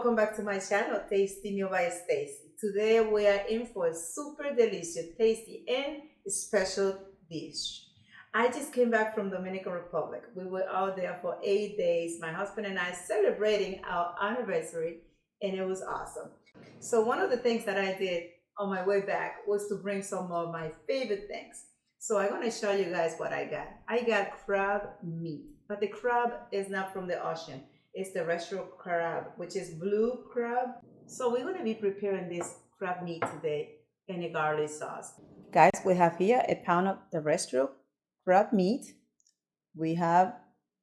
welcome back to my channel, Tasty Meal by Stacy. Today we are in for a super delicious, tasty, and special dish. I just came back from Dominican Republic. We were out there for 8 days, my husband and I celebrating our anniversary, and it was awesome. So one of the things that I did on my way back was to bring some of my favorite things. So I'm going to show you guys what I got. I got crab meat, but the crab is not from the ocean. It's terrestrial crab, which is blue crab. So we're going to be preparing this crab meat today in a garlic sauce. Guys, we have here a pound of terrestrial crab meat. We have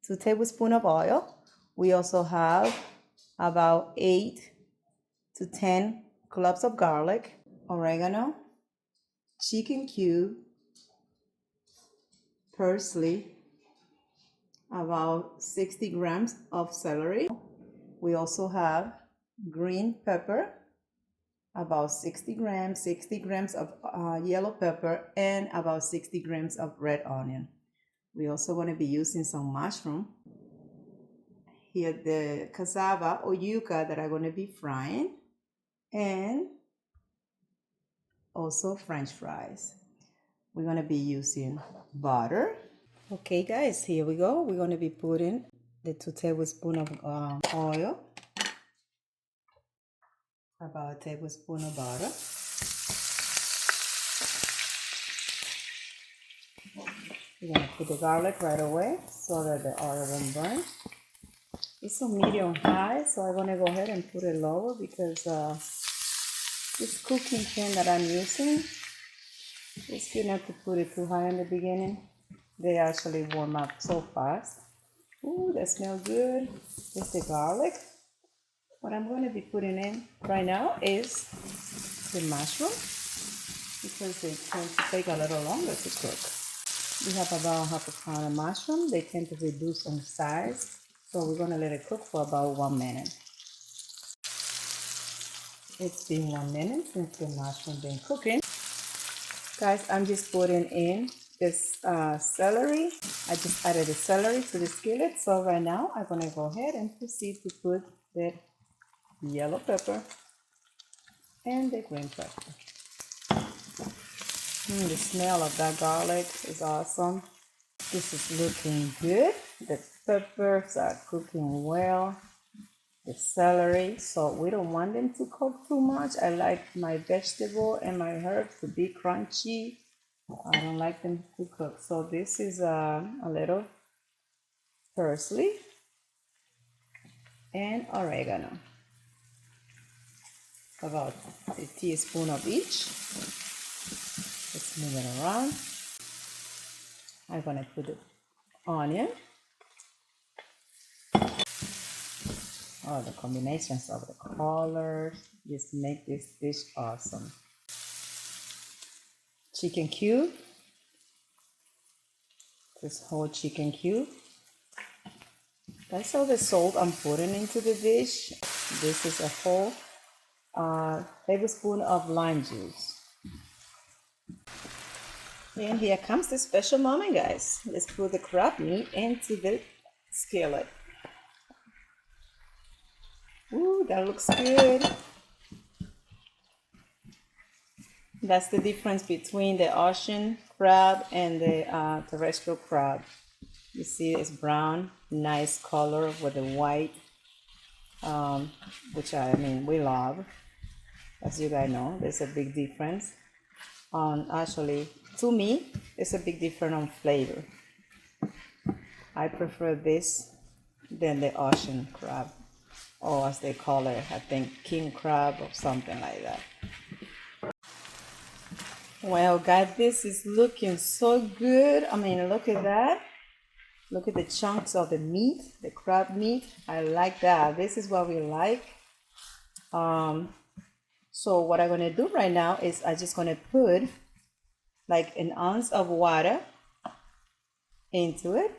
2 tablespoons of oil. We also have about 8 to 10 cloves of garlic, oregano, chicken cube, parsley, about 60 grams of celery. We also have green pepper, about 60 grams of yellow pepper, and about 60 grams of red onion. We also going to be using some mushroom. Here the cassava or yuca that I'm going to be frying, and also French fries. We're going to be using butter. Okay guys, here we go. We're going to be putting the 2 tablespoons of oil, about a tablespoon of butter. We're going to put the garlic right away so that the oil won't burn. It's on medium high, so I'm going to go ahead and put it lower because this cooking pan that I'm using, it's good not to put it too high in the beginning. They actually warm up so fast. Ooh, that smells good. It's the garlic. What I'm going to be putting in right now is the mushroom, because they tend to take a little longer to cook. We have about half a pound of mushroom. They tend to reduce in size, so we're going to let it cook for about 1 minute. It's been 1 minute since the mushroom been cooking. Guys, I'm just putting in this celery. I just added the celery to the skillet. So right now I'm going to go ahead and proceed to put the yellow pepper and the green pepper. The smell of that garlic is awesome. This is looking good. The peppers are cooking well. The celery, so we don't want them to cook too much. I like my vegetable and my herbs to be crunchy. I don't like them to cook. So this is a little parsley and oregano, about a teaspoon of each. Let's move it around. I'm gonna put the onion. Oh, the combinations of the colors just make this dish awesome. Chicken cube. This whole chicken cube. That's all the salt I'm putting into the dish. This is a whole tablespoon of lime juice. And here comes the special moment, guys. Let's put the crab meat into the skillet. Ooh, that looks good. That's the difference between the ocean crab and the terrestrial crab. You see it's brown, nice color with the white, which we love. As you guys know, there's a big difference on, actually, to me, it's a big difference on flavor. I prefer this than the ocean crab, or as they call it, I think king crab or something like that. Well, guys, this is looking so good. I mean, look at that. Look at the chunks of the meat, the crab meat. I like that. This is what we like. So what I'm going to do right now is I'm just going to put like an ounce of water into it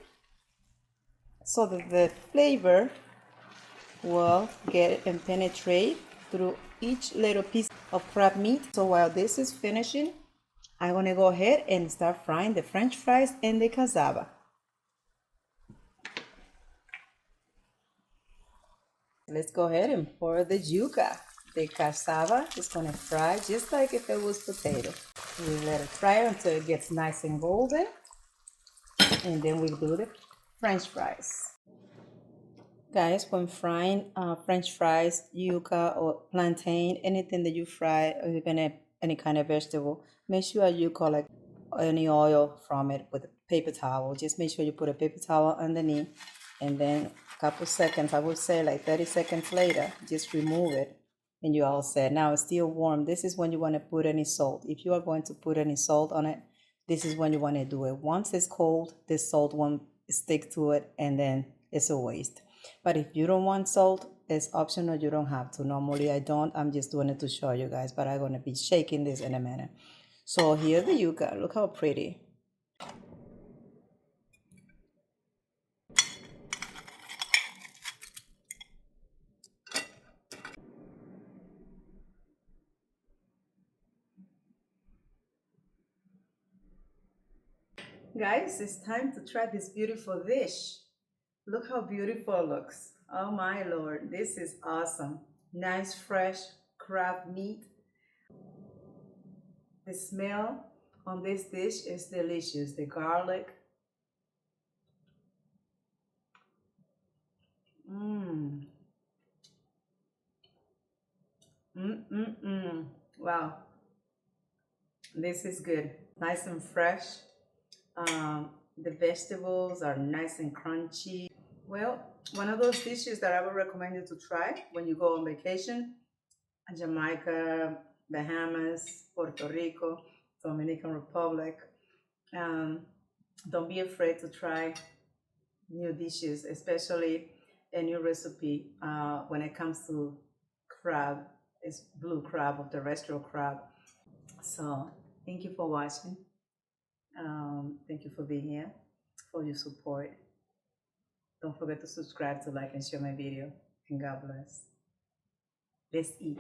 so that the flavor will get and penetrate through each little piece of crab meat. So while this is finishing, I'm going to go ahead and start frying the French fries and the cassava. Let's go ahead and pour the yuca. The cassava is gonna fry just like if it was potato. We let it fry until it gets nice and golden, and then we do the French fries. Guys, when frying French fries, yuca or plantain, anything that you fry, or even any kind of vegetable, make sure you collect any oil from it with a paper towel. Just make sure you put a paper towel underneath, and then a couple seconds, I would say like 30 seconds later, just remove it, and you're all set. Now it's still warm. This is when you want to put any salt. If you are going to put any salt on it, this is when you want to do it. Once it's cold, this salt won't stick to it, and then it's a waste. But if you don't want salt, it's optional. You don't have to. Normally I don't. I'm just doing it to show you guys, but I'm going to be shaking this in a minute. So here's the yuca. Look how pretty. Guys, it's time to try this beautiful dish. Look how beautiful it looks. Oh my Lord, this is awesome. Nice fresh crab meat. The smell on this dish is delicious. The garlic. Mmm. Mmm. Wow. This is good. Nice and fresh. The vegetables are nice and crunchy. Well, one of those dishes that I would recommend you to try when you go on vacation, Jamaica, Bahamas, Puerto Rico, Dominican Republic. Um, don't be afraid to try new dishes, especially a new recipe when it comes to crab. It's blue crab or terrestrial crab. So thank you for watching. Thank you for being here, for your support. Don't forget to subscribe, to like, and share my video. And God bless. Let's eat.